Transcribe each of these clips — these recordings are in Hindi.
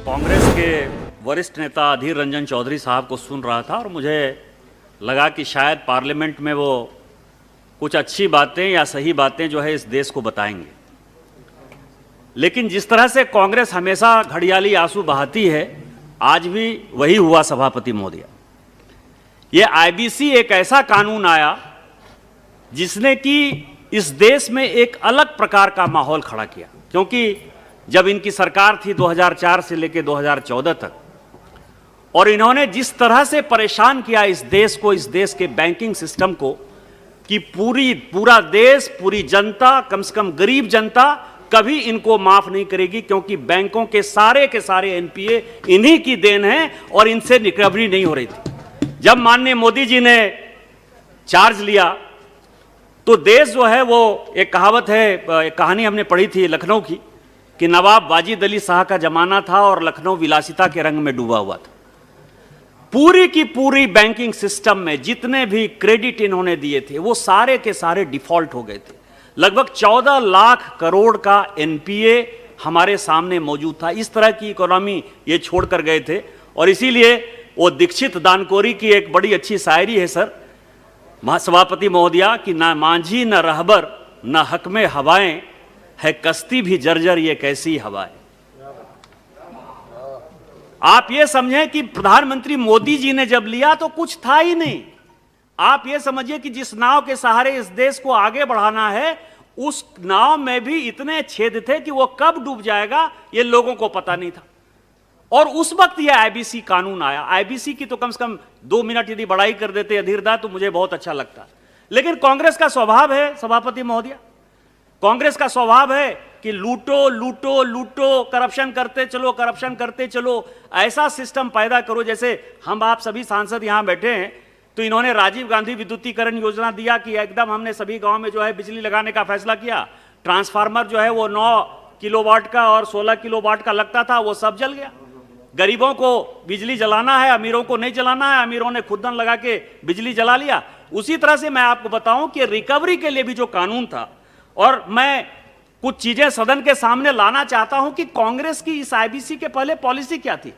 कांग्रेस के वरिष्ठ नेता अधीर रंजन चौधरी साहब को सुन रहा था और मुझे लगा कि शायद पार्लियामेंट में वो कुछ अच्छी बातें या सही बातें जो है इस देश को बताएंगे। लेकिन जिस तरह से कांग्रेस हमेशा घड़ियाली आंसू बहाती है, आज भी वही हुआ सभापति महोदय। ये आईबीसी एक ऐसा कानून आया जिसने कि इस देश में एक अलग प्रकार का माहौल खड़ा किया, क्योंकि जब इनकी सरकार थी 2004 से लेकर 2014 तक, और इन्होंने जिस तरह से परेशान किया इस देश को, इस देश के बैंकिंग सिस्टम को, कि पूरा देश, पूरी जनता, कम से कम गरीब जनता कभी इनको माफ नहीं करेगी, क्योंकि बैंकों के सारे एनपीए इन्हीं की देन है और इनसे रिकवरी नहीं हो रही थी। जब माननीय मोदी जी ने चार्ज लिया तो देश जो है वो, एक कहावत है, एक कहानी हमने पढ़ी थी लखनऊ की, कि नवाब वाजिद अली शाह का जमाना था और लखनऊ विलासिता के रंग में डूबा हुआ था। पूरी की पूरी बैंकिंग सिस्टम में जितने भी क्रेडिट इन्होंने दिए थे वो सारे के सारे डिफॉल्ट हो गए थे। लगभग 14 लाख करोड़ का एनपीए हमारे सामने मौजूद था। इस तरह की इकोनॉमी ये छोड़कर गए थे। और इसीलिए वो दीक्षित दानकोरी की एक बड़ी अच्छी शायरी है सर, सभापति महोदया, कि ना मांझी न रहबर न हक में हवाएं, है कश्ती भी जर्जर ये कैसी हवाएं। आप ये समझें कि प्रधानमंत्री मोदी जी ने जब लिया तो कुछ था ही नहीं। आप ये समझिए कि जिस नाव के सहारे इस देश को आगे बढ़ाना है, उस नाव में भी इतने छेद थे कि वो कब डूब जाएगा ये लोगों को पता नहीं था। और उस वक्त ये आईबीसी कानून आया। आईबीसी की तो कम से कम 2 मिनट यदि बड़ाई कर देते अधीरदा तो मुझे बहुत अच्छा लगता। लेकिन कांग्रेस का स्वभाव है सभापति महोदय, कांग्रेस का स्वभाव है कि लूटो लूटो लूटो, करप्शन करते चलो, ऐसा सिस्टम पैदा करो। जैसे हम आप सभी सांसद यहां बैठे हैं तो इन्होंने राजीव गांधी विद्युतीकरण योजना दिया कि एकदम हमने सभी गांव में जो है बिजली लगाने का फैसला किया। ट्रांसफार्मर जो है वो 9 किलोवाट का और 16 किलोवाट का लगता था, वो सब जल गया। गरीबों को बिजली जलाना है, अमीरों को नहीं जलाना है, अमीरों ने खुदन लगा के बिजली जला लिया। उसी तरह से मैं आपको बताऊं कि रिकवरी के लिए भी जो कानून था, और मैं कुछ चीजें सदन के सामने लाना चाहता हूं कि कांग्रेस की इस आईबीसी के पहले पॉलिसी क्या थी,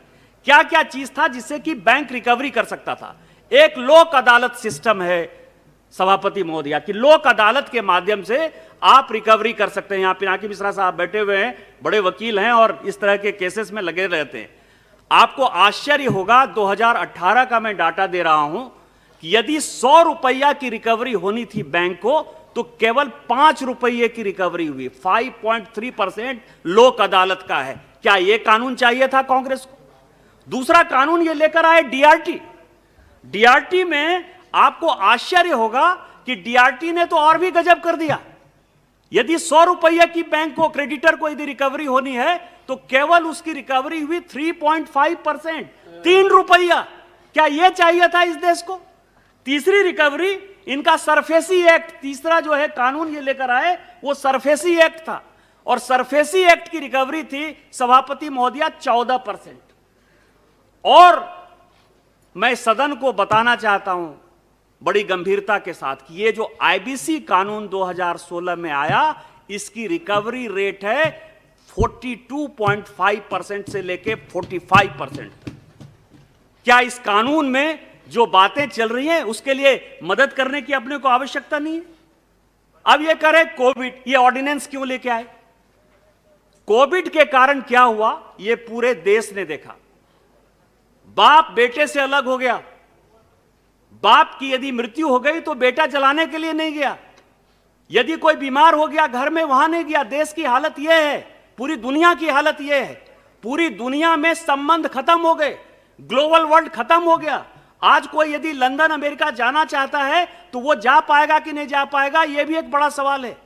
क्या क्या चीज था जिससे कि बैंक रिकवरी कर सकता था। एक लोक अदालत सिस्टम है सभापति महोदया, कि लोक अदालत के माध्यम से आप रिकवरी कर सकते हैं। यहां पिनाकी मिश्रा साहब बैठे हुए हैं, बड़े वकील हैं और इस तरह के केसेस में लगे रहते हैं। आपको आश्चर्य होगा, 2018 का मैं डाटा दे रहा हूं कि यदि 100 रुपया की रिकवरी होनी थी बैंक को तो केवल 5 रुपये की रिकवरी हुई। 5.3% लोक अदालत का है। क्या यह कानून चाहिए था कांग्रेस को? दूसरा कानून यह लेकर आए डीआरटी। डीआरटी में आपको आश्चर्य होगा कि डीआरटी ने तो और भी गजब कर दिया। यदि 100 रुपये की बैंक को, क्रेडिटर को यदि रिकवरी होनी है तो केवल उसकी रिकवरी हुई 3.5%, 3 रुपया। क्या यह चाहिए था इस देश को? तीसरी रिकवरी इनका सरफेसी एक्ट, तीसरा जो है कानून ये लेकर आए वो सरफेसी एक्ट था, और सरफेसी एक्ट की रिकवरी थी सभापति महोदया 14%। और मैं सदन को बताना चाहता हूं बड़ी गंभीरता के साथ कि ये जो आईबीसी कानून 2016 में आया, इसकी रिकवरी रेट है 42.5% से लेके 45%। क्या इस कानून में जो बातें चल रही हैं उसके लिए मदद करने की अपने को आवश्यकता नहीं है? अब ये करे कोविड, ये ऑर्डिनेंस क्यों लेके आए? कोविड के कारण क्या हुआ ये पूरे देश ने देखा। बाप बेटे से अलग हो गया। बाप की यदि मृत्यु हो गई तो बेटा जलाने के लिए नहीं गया। यदि कोई बीमार हो गया घर में, वहां नहीं गया। देश की हालत यह है, पूरी दुनिया की हालत यह है। पूरी दुनिया में संबंध खत्म हो गए, ग्लोबल वर्ल्ड खत्म हो गया। आज कोई यदि लंदन अमेरिका जाना चाहता है तो वो जा पाएगा कि नहीं जा पाएगा, यह भी एक बड़ा सवाल है।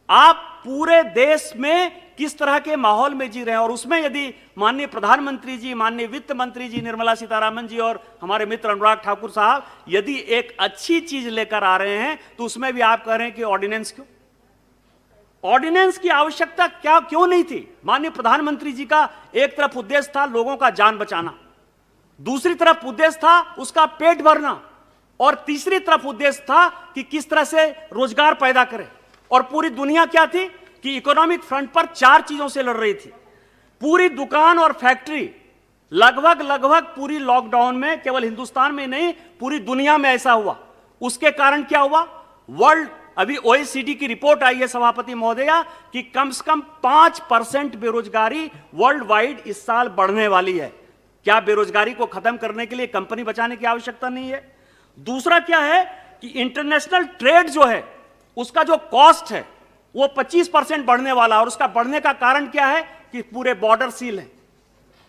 आप पूरे देश में किस तरह के माहौल में जी रहे हैं, और उसमें यदि माननीय प्रधानमंत्री जी, माननीय वित्त मंत्री जी निर्मला सीतारामन जी और हमारे मित्र अनुराग ठाकुर साहब यदि एक अच्छी चीज लेकर आ रहे हैं तो उसमें भी आप कह रहे हैं कि ऑर्डिनेंस क्यों? ऑर्डिनेंस की आवश्यकता क्यों नहीं थी? माननीय प्रधानमंत्री जी का एक तरफ उद्देश्य था लोगों का जान बचाना, दूसरी तरफ उद्देश्य था उसका पेट भरना, और तीसरी तरफ उद्देश्य था कि किस तरह से रोजगार पैदा करें। और पूरी दुनिया क्या थी कि इकोनॉमिक फ्रंट पर 4 चीजों से लड़ रही थी। पूरी दुकान और फैक्ट्री लगभग पूरी लॉकडाउन में, केवल हिंदुस्तान में नहीं पूरी दुनिया में ऐसा हुआ। उसके कारण क्या हुआ? वर्ल्ड, अभी ओईसीडी की रिपोर्ट आई है सभापति महोदया कि कम से कम 5% बेरोजगारी वर्ल्ड वाइड इस साल बढ़ने वाली है। क्या बेरोजगारी को खत्म करने के लिए कंपनी बचाने की आवश्यकता नहीं है? दूसरा क्या है कि इंटरनेशनल ट्रेड जो है उसका जो कॉस्ट है वो 25% बढ़ने वाला, और उसका बढ़ने का कारण क्या है कि पूरे बॉर्डर सील है,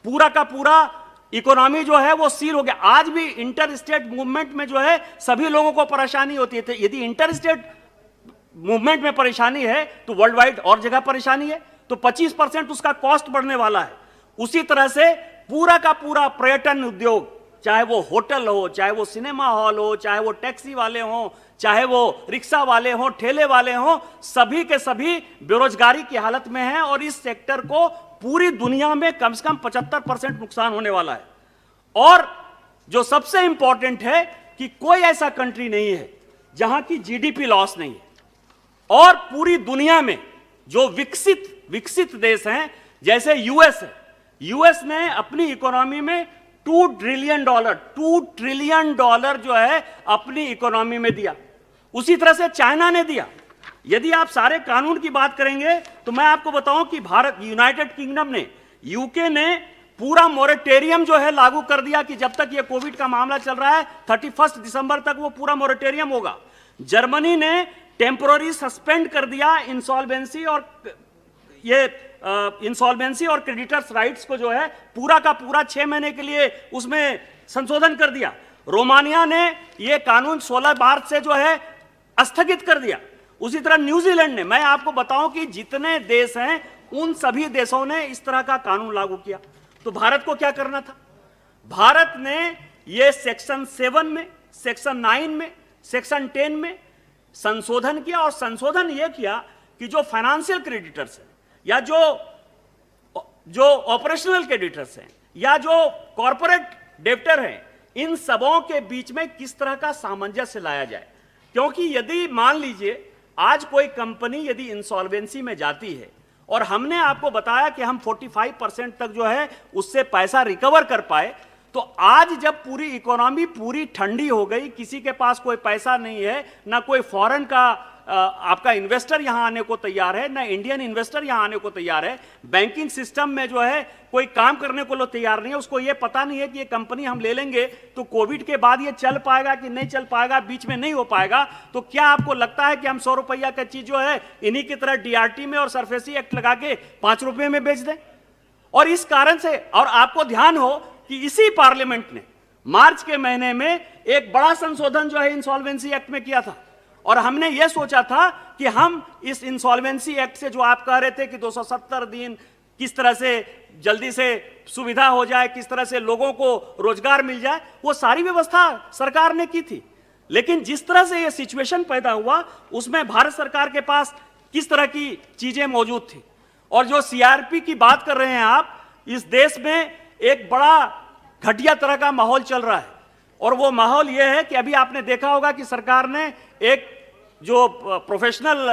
पूरा का पूरा इकोनॉमी जो है वो सील हो गया। आज भी इंटर स्टेट मूवमेंट में जो है सभी लोगों को परेशानी होती है। यदि इंटर स्टेट मूवमेंट में परेशानी है तो वर्ल्ड वाइड और जगह परेशानी है, तो 25% उसका कॉस्ट बढ़ने वाला है। उसी तरह से पूरा का पूरा पर्यटन उद्योग, चाहे वो होटल हो, चाहे वो सिनेमा हॉल हो, चाहे वो टैक्सी वाले हो, चाहे वो रिक्शा वाले हो, ठेले वाले हो, सभी के सभी बेरोजगारी की हालत में हैं। और इस सेक्टर को पूरी दुनिया में कम से कम 75% नुकसान होने वाला है। और जो सबसे इंपॉर्टेंट है कि कोई ऐसा कंट्री नहीं है जहां की जीडीपी लॉस नहीं है। और पूरी दुनिया में जो विकसित देश हैं, जैसे यूएस है, यूएस ने अपनी इकोनॉमी में $2 ट्रिलियन जो है अपनी इकोनॉमी में दिया। उसी तरह से चाइना ने दिया। यदि आप सारे कानून की बात करेंगे तो मैं आपको बताऊं कि भारत, यूनाइटेड किंगडम ने, यूके ने पूरा मोरेटोरियम जो है लागू कर दिया कि जब तक ये कोविड का मामला चल रहा है 31 दिसंबर तक वो पूरा मोरेटोरियम होगा। जर्मनी ने टेम्पोररी सस्पेंड कर दिया इंसॉल्वेंसी और क्रेडिटर्स राइट्स को जो है पूरा का पूरा 6 महीने के लिए उसमें संशोधन कर दिया। रोमानिया ने यह कानून 16 मार्च से जो है स्थगित कर दिया। उसी तरह न्यूजीलैंड ने, मैं आपको बताऊं कि जितने देश हैं उन सभी देशों ने इस तरह का कानून लागू किया। तो भारत को क्या करना था? भारत ने यह सेक्शन 7 में, सेक्शन 9 में, सेक्शन 10 में संशोधन किया। और संशोधन यह किया कि जो फाइनेंशियल क्रेडिटर्स हैं या जो ऑपरेशनल क्रेडिटर्स हैं या जो कॉर्पोरेट डेब्टर हैं, इन सबों के बीच में किस तरह का सामंजस्य लाया जाए। क्योंकि यदि मान लीजिए आज कोई कंपनी यदि इंसॉल्वेंसी में जाती है और हमने आपको बताया कि हम 45% तक जो है उससे पैसा रिकवर कर पाए, तो आज जब पूरी इकोनॉमी पूरी ठंडी हो गई, किसी के पास कोई पैसा नहीं है, ना कोई फॉरेन का आपका इन्वेस्टर यहां आने को तैयार है, ना इंडियन इन्वेस्टर यहां आने को तैयार है, बैंकिंग सिस्टम में जो है कोई काम करने को तैयार नहीं है, उसको ये पता नहीं है कि ये कंपनी हम ले लेंगे तो कोविड के बाद ये चल पाएगा कि नहीं चल पाएगा, बीच में नहीं हो पाएगा। तो क्या आपको लगता है कि हम 100 रुपया का चीज जो है इन्हीं की तरह डीआरटी में और सरफेसी एक्ट लगा के 5 रुपये में बेच दें? और इस कारण से, और आपको ध्यान हो कि इसी पार्लियामेंट ने मार्च के महीने में एक बड़ा संशोधन जो है इंसॉल्वेंसी एक्ट में किया था। और हमने यह सोचा था कि हम इस इंसॉल्वेंसी एक्ट से, जो आप कह रहे थे कि 270 दिन किस तरह से जल्दी से सुविधा हो जाए, किस तरह से लोगों को रोजगार मिल जाए, वो सारी व्यवस्था सरकार ने की थी। लेकिन जिस तरह से यह सिचुएशन पैदा हुआ उसमें भारत सरकार के पास किस तरह की चीजें मौजूद थी। और जो सीआरपी की बात कर रहे हैं आप, इस देश में एक बड़ा घटिया तरह का माहौल चल रहा है। और वो माहौल ये है कि अभी आपने देखा होगा कि सरकार ने एक जो प्रोफेशनल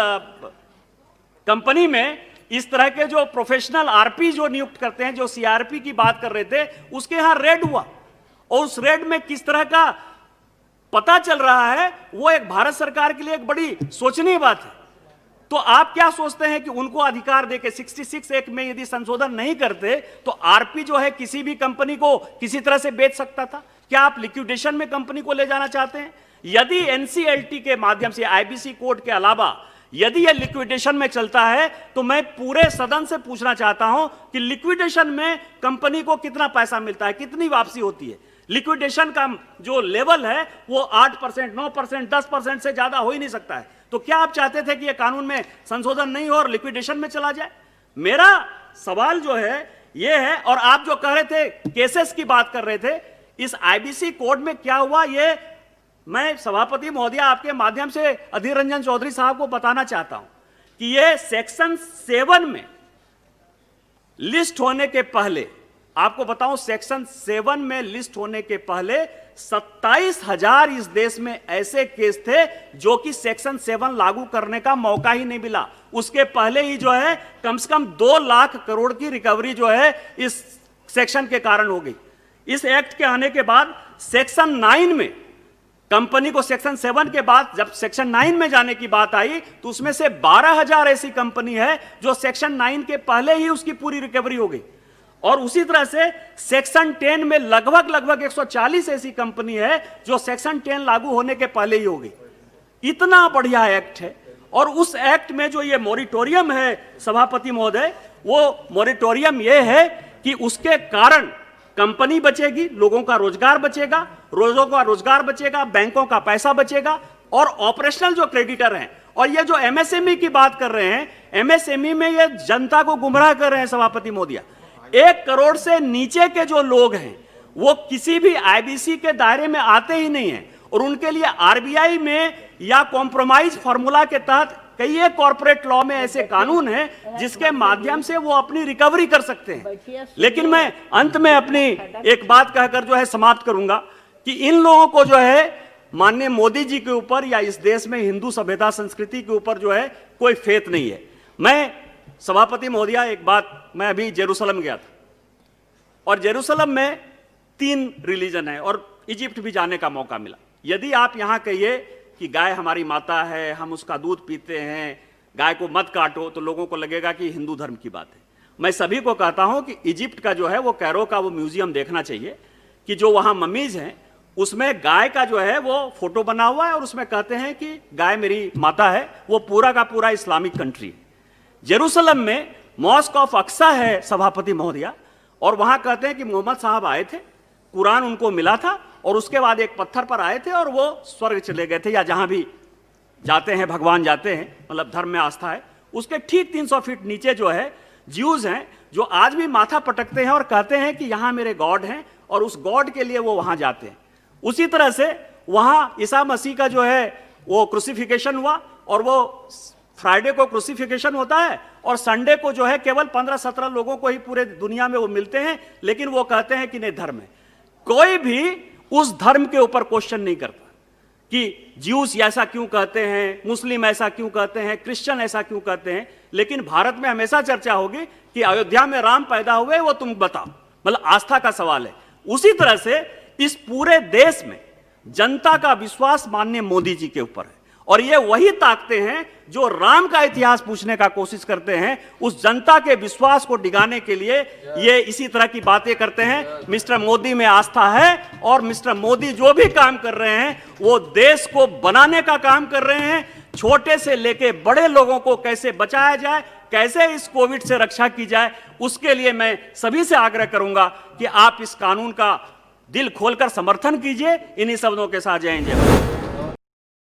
कंपनी में इस तरह के जो प्रोफेशनल आरपी जो नियुक्त करते हैं, जो सीआरपी की बात कर रहे थे, उसके यहां रेड हुआ। और उस रेड में किस तरह का पता चल रहा है, वो एक भारत सरकार के लिए एक बड़ी सोचनीय बात है। तो आप क्या सोचते हैं कि उनको अधिकार देके 66 एक्ट में यदि संशोधन नहीं करते तो आरपी जो है किसी भी कंपनी को किसी तरह से बेच सकता था? क्या आप लिक्विडेशन में कंपनी को ले जाना चाहते हैं? यदि एनसीएलटी के माध्यम से, आईबीसी कोड के अलावा यदि यह लिक्विडेशन में चलता है, तो मैं पूरे सदन से पूछना चाहता हूं कि लिक्विडेशन में कंपनी को कितना पैसा मिलता है, कितनी वापसी होती है? लिक्विडेशन का जो लेवल है वो 8%, 9%, 10% से ज्यादा हो ही नहीं सकता है। तो क्या आप चाहते थे कि यह कानून में संशोधन नहीं हो और लिक्विडेशन में चला जाए? मेरा सवाल जो है यह है। और आप जो कह रहे थे, केसेस की बात कर रहे थे, इस आईबीसी कोड में क्या हुआ, यह मैं सभापति महोदय आपके माध्यम से अधीर रंजन चौधरी साहब को बताना चाहता हूं कि यह सेक्शन 7 में लिस्ट होने के पहले आपको बताऊं, सेक्शन 7 में लिस्ट होने के पहले 27,000 इस देश में ऐसे केस थे जो कि सेक्शन 7 लागू करने का मौका ही नहीं मिला। उसके पहले ही जो है कम से कम 2 लाख करोड़ की रिकवरी जो है इस सेक्शन के कारण हो गई। इस एक्ट के आने के बाद सेक्शन 9 में कंपनी को, सेक्शन 7 के बाद जब सेक्शन 9 में जाने की बात आई तो उसमें से 12,000 ऐसी कंपनी है जो सेक्शन 9 के पहले ही उसकी पूरी रिकवरी हो गई। और उसी तरह से सेक्शन 10 में लगभग 140 ऐसी कंपनी है जो सेक्शन 10 लागू होने के पहले ही हो गई। इतना बढ़िया एक्ट है। और उस एक्ट में जो ये मोरिटोरियम है सभापति महोदय, वो मोरिटोरियम ये है कि उसके कारण कंपनी बचेगी, लोगों का रोजगार बचेगा, बैंकों का पैसा बचेगा, और ऑपरेशनल जो क्रेडिटर हैं, और ये जो एमएसएमई की बात कर रहे हैं, एमएसएमई में ये जनता को गुमराह कर रहे हैं सभापति महोदय। 1 करोड़ से नीचे के जो लोग हैं वो किसी भी आईबीसी के दायरे में आते ही नहीं है, और उनके लिए आरबीआई में या कॉम्प्रोमाइज फॉर्मूला के तहत कई कॉर्पोरेट लॉ में ऐसे कानून हैं जिसके माध्यम से वो अपनी रिकवरी कर सकते हैं। लेकिन मैं अंत में अपनी एक बात कहकर जो है समाप्त करूंगा कि इन लोगों को जो है माननीय मोदी जी के ऊपर या इस देश में हिंदू सभ्यता संस्कृति के ऊपर जो है कोई फेथ नहीं है। मैं सभापति महोदया, एक बात, मैं अभी जेरूसलम गया था और जेरूसलम में 3 रिलीजन है और इजिप्ट भी जाने का मौका मिला। यदि आप यहां कहिए कि गाय हमारी माता है, हम उसका दूध पीते हैं, गाय को मत काटो, तो लोगों को लगेगा कि हिंदू धर्म की बात है। मैं सभी को कहता हूं कि इजिप्ट का जो है वो कैरो का वो म्यूजियम देखना चाहिए कि जो वहां ममीज हैं उसमें गाय का जो है वो फोटो बना हुआ है और उसमें कहते हैं कि गाय मेरी माता है। वो पूरा का पूरा इस्लामिक कंट्री है। जेरूसलम में मॉस्क ऑफ अक्सा है सभापति महोदया, और वहां कहते हैं कि मोहम्मद साहब आए थे, कुरान उनको मिला था और उसके बाद एक पत्थर पर आए थे और वो स्वर्ग चले गए थे, या जहां भी जाते हैं भगवान जाते हैं, मतलब धर्म में आस्था है। उसके ठीक 300 फीट नीचे जो है ज्यूज हैं जो आज भी माथा पटकते हैं और कहते हैं कि यहां मेरे गॉड हैं, और उस गॉड के लिए वो वहां जाते हैं। उसी तरह से वहां ईसा मसीह का जो है वो क्रूसिफिकेशन हुआ, और वो फ्राइडे को क्रूसिफिकेशन होता है और संडे को जो है केवल 15-17 लोगों को ही पूरे दुनिया में वो मिलते हैं, लेकिन वो कहते हैं कि नहीं धर्म है। कोई भी उस धर्म के ऊपर क्वेश्चन नहीं करता कि ज्यूस ऐसा क्यों कहते हैं, मुस्लिम ऐसा क्यों कहते हैं, क्रिश्चियन ऐसा क्यों कहते हैं। लेकिन भारत में हमेशा चर्चा होगी कि अयोध्या में राम पैदा हुए, वो तुम बताओ, मतलब आस्था का सवाल है। उसी तरह से इस पूरे देश में जनता का विश्वास माननीय मोदी जी के ऊपर है, और ये वही ताकते हैं जो राम का इतिहास पूछने का कोशिश करते हैं। उस जनता के विश्वास को डिगाने के लिए ये इसी तरह की बातें करते हैं। मिस्टर मोदी में आस्था है, और मिस्टर मोदी जो भी काम कर रहे हैं वो देश को बनाने का काम कर रहे हैं। छोटे से लेके बड़े लोगों को कैसे बचाया जाए, कैसे इस कोविड से रक्षा की जाए, उसके लिए मैं सभी से आग्रह करूंगा कि आप इस कानून का दिल खोलकर समर्थन कीजिए। इन्हीं शब्दों के साथ जय हिंद, जय भारत।